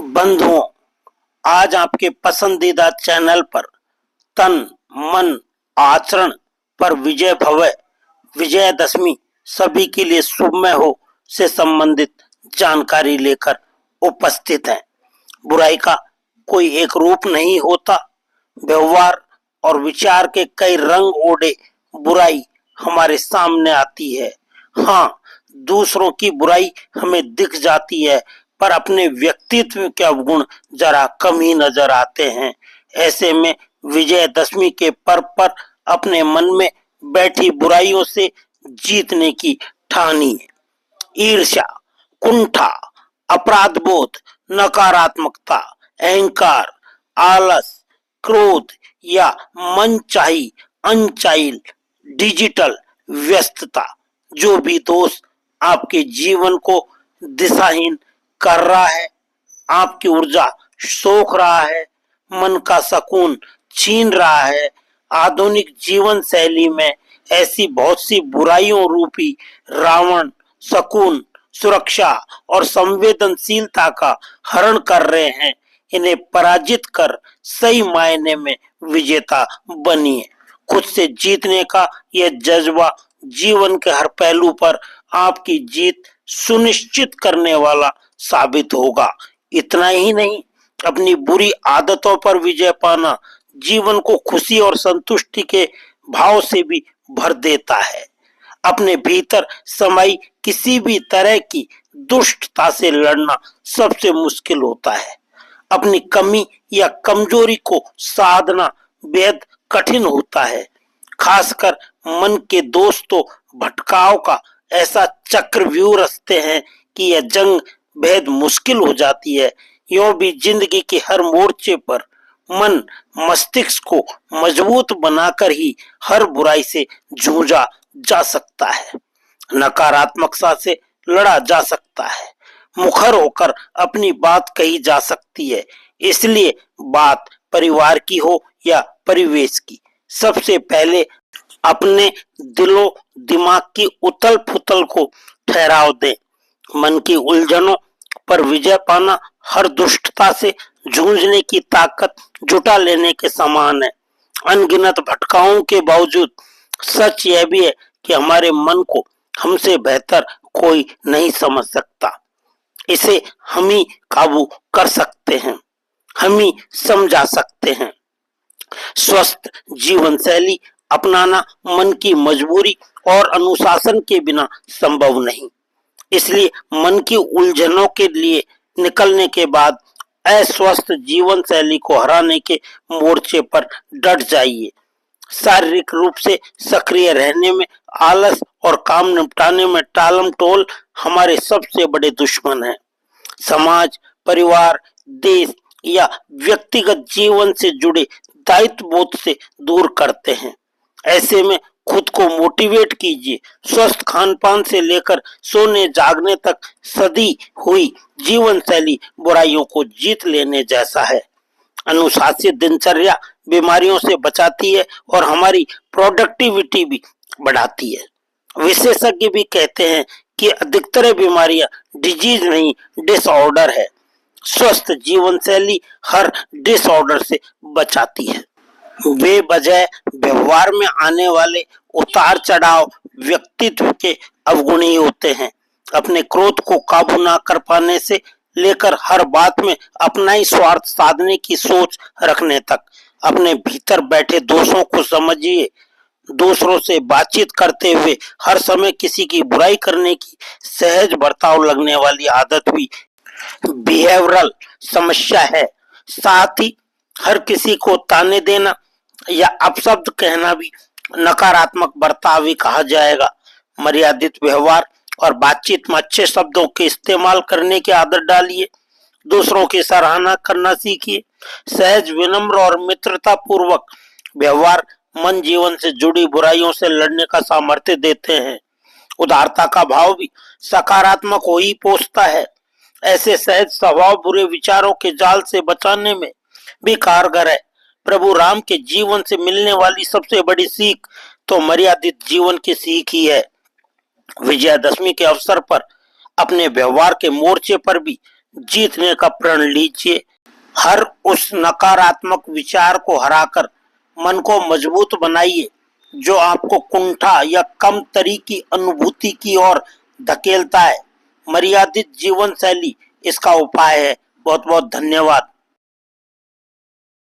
बंधुओं, आज आपके पसंदीदा चैनल पर तन मन आचरण पर विजय भवे विजयदशमी सभी के लिए शुभमय हो से संबंधित जानकारी लेकर उपस्थित हैं। बुराई का कोई एक रूप नहीं होता। व्यवहार और विचार के कई रंग ओढ़े बुराई हमारे सामने आती है। हाँ, दूसरों की बुराई हमें दिख जाती है, पर अपने व्यक्तित्व के अवगुण जरा कम ही नजर आते हैं। ऐसे में विजयदशमी के पर्व पर अपने मन में बैठी बुराइयों से जीतने की ठानी है। ईर्ष्या, कुंठा, अपराध बोध, नकारात्मकता, अहंकार, आलस, क्रोध या मनचाही अनचाही डिजिटल व्यस्तता, जो भी दोष आपके जीवन को दिशाहीन कर रहा है, आपकी ऊर्जा सोख रहा है, मन का सुकून छीन रहा है, आधुनिक जीवन शैली में ऐसी बहुत सी बुराइयों रूपी रावण सुकून, सुरक्षा और संवेदनशीलता का हरण कर रहे हैं। इन्हें पराजित कर सही मायने में विजेता बनिए। खुद से जीतने का यह जज्बा जीवन के हर पहलू पर आपकी जीत सुनिश्चित करने वाला साबित होगा। इतना ही नहीं, अपनी बुरी आदतों पर विजय पाना जीवन को खुशी और संतुष्टि के भाव से भी भर देता है। अपने भीतर समाई किसी भी तरह की दुष्टता से लड़ना सबसे मुश्किल होता है। अपनी कमी या कमजोरी को साधना बेहद कठिन होता है। खासकर मन के दोष तो भटकाव का ऐसा चक्रव्यूह रचते हैं कि यह जंग बेहद मुश्किल हो जाती है। यूं भी जिंदगी के हर मोर्चे पर मन मस्तिष्क को मजबूत बनाकर ही हर बुराई से जूझा जा सकता है, नकारात्मकता से लड़ा जा सकता है, मुखर होकर अपनी बात कही जा सकती है। इसलिए बात परिवार की हो या परिवेश की, सबसे पहले अपने दिलो दिमाग की उथल पुथल को ठहराव दें। मन की उलझनों पर विजय पाना हर दुष्टता से जूझने की ताकत जुटा लेने के समान है। अनगिनत भटकाओं के बावजूद सच यह भी है कि हमारे मन को हमसे बेहतर कोई नहीं समझ सकता। इसे हम ही काबू कर सकते हैं, हम ही समझा सकते हैं। स्वस्थ जीवन शैली अपनाना मन की मजबूरी और अनुशासन के बिना संभव नहीं। इसलिए मन की उलझनों के लिए निकलने के बाद अस्वस्थ जीवन शैली को हराने के मोर्चे पर डट जाइए। शारीरिक रूप से सक्रिय रहने में आलस और काम निपटाने में टालम टोल हमारे सबसे बड़े दुश्मन हैं। समाज, परिवार, देश या व्यक्तिगत जीवन से जुड़े दायित्व बोध से दूर करते हैं। ऐसे में खुद को मोटिवेट कीजिए। स्वस्थ खान पान से लेकर सोने जागने तक सदी हुई जीवन शैली बुराइयों को जीत लेने जैसा है। अनुशासित दिनचर्या बीमारियों से बचाती है और हमारी प्रोडक्टिविटी भी बढ़ाती है। विशेषज्ञ भी कहते हैं कि अधिकतर बीमारियां डिजीज नहीं, डिसऑर्डर है। स्वस्थ जीवन शैली हर डिसऑर्डर से बचाती है। बेवजह व्यवहार में आने वाले उतार चढ़ाव व्यक्तित्व के अवगुण ही होते हैं। अपने क्रोध को काबू ना कर पाने से लेकर हर बात में अपना ही स्वार्थ साधने की सोच रखने तक, अपने भीतर बैठे दोषों को समझिए। दूसरों से बातचीत करते हुए हर समय किसी की बुराई करने की सहज बर्ताव लगने वाली आदत भी बिहेवियरल समस्या है। साथ ही हर किसी को ताने देना या अपशब्द कहना भी नकारात्मक बर्ताव ही कहा जाएगा। मर्यादित व्यवहार और बातचीत में अच्छे शब्दों के इस्तेमाल करने की आदत डालिए। दूसरों की सराहना करना सीखिए। सहज, विनम्र और मित्रता पूर्वक व्यवहार मन जीवन से जुड़ी बुराइयों से लड़ने का सामर्थ्य देते हैं। उदारता का भाव भी सकारात्मक हो ही पोषता है। ऐसे सहज स्वभाव बुरे विचारों के जाल से बचाने में भी कारगर है। प्रभु राम के जीवन से मिलने वाली सबसे बड़ी सीख तो मर्यादित जीवन की सीख ही है। विजयदशमी के अवसर पर अपने व्यवहार के मोर्चे पर भी जीतने का प्रण लीजिए। हर उस नकारात्मक विचार को हराकर मन को मजबूत बनाइए जो आपको कुंठा या कम तरी की अनुभूति की ओर धकेलता है। मर्यादित जीवन शैली इसका उपाय है। बहुत बहुत धन्यवाद।